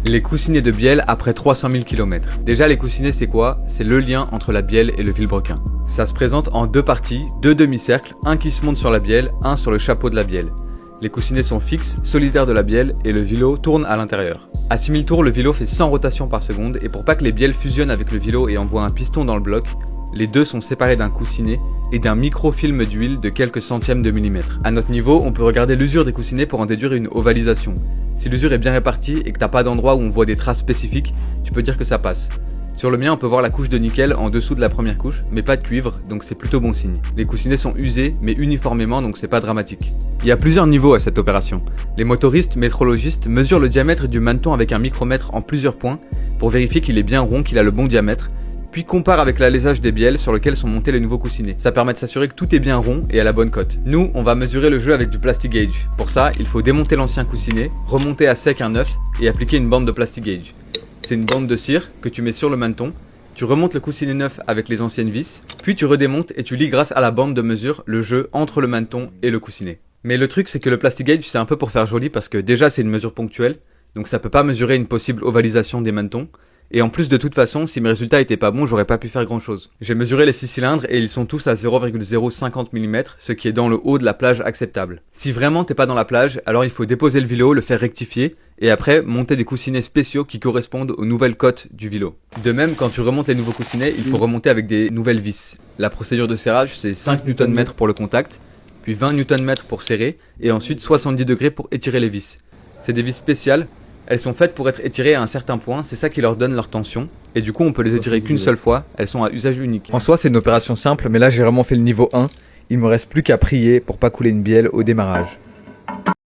Les coussinets de bielle après 300 000 km. Déjà les coussinets c'est quoi? C'est le lien entre la bielle et le vilebrequin. Ça se présente en deux parties, deux demi-cercles, un qui se monte sur la bielle, un sur le chapeau de la bielle. Les coussinets sont fixes, solidaires de la bielle et le vilo tourne à l'intérieur. À 6000 tours, le vilo fait 100 rotations par seconde et pour pas que les bielles fusionnent avec le vilo et envoient un piston dans le bloc, les deux sont séparés d'un coussinet et d'un microfilm d'huile de quelques centièmes de millimètre. À notre niveau, on peut regarder l'usure des coussinets pour en déduire une ovalisation. Si l'usure est bien répartie et que t'as pas d'endroit où on voit des traces spécifiques, tu peux dire que ça passe. Sur le mien, on peut voir la couche de nickel en dessous de la première couche, mais pas de cuivre, donc c'est plutôt bon signe. Les coussinets sont usés, mais uniformément, donc c'est pas dramatique. Il y a plusieurs niveaux à cette opération. Les motoristes, métrologistes mesurent le diamètre du maneton avec un micromètre en plusieurs points pour vérifier qu'il est bien rond, qu'il a le bon diamètre, puis compare avec l'alésage des bielles sur lequel sont montés les nouveaux coussinets. Ça permet de s'assurer que tout est bien rond et à la bonne cote. Nous, on va mesurer le jeu avec du plastic gauge. Pour ça, il faut démonter l'ancien coussinet, remonter à sec un neuf et appliquer une bande de plastic gauge. C'est une bande de cire que tu mets sur le maneton, tu remontes le coussinet neuf avec les anciennes vis, puis tu redémontes et tu lies grâce à la bande de mesure le jeu entre le maneton et le coussinet. Mais le truc c'est que le plastic gauge c'est un peu pour faire joli parce que déjà c'est une mesure ponctuelle, donc ça peut pas mesurer une possible ovalisation des manetons. Et en plus de toute façon, si mes résultats étaient pas bons, j'aurais pas pu faire grand chose. J'ai mesuré les 6 cylindres et ils sont tous à 0,050 mm, ce qui est dans le haut de la plage acceptable. Si vraiment t'es pas dans la plage, alors il faut déposer le vilo, le faire rectifier, et après monter des coussinets spéciaux qui correspondent aux nouvelles cotes du vilo. De même, quand tu remontes les nouveaux coussinets, il faut remonter avec des nouvelles vis. La procédure de serrage, c'est 5 Nm pour le contact, puis 20 Nm pour serrer, et ensuite 70 degrés pour étirer les vis. C'est des vis spéciales. Elles sont faites pour être étirées à un certain point, c'est ça qui leur donne leur tension. Et du coup on peut les étirer qu'une seule fois, elles sont à usage unique. En soi c'est une opération simple, mais là j'ai vraiment fait le niveau 1. Il me reste plus qu'à prier pour pas couler une bielle au démarrage.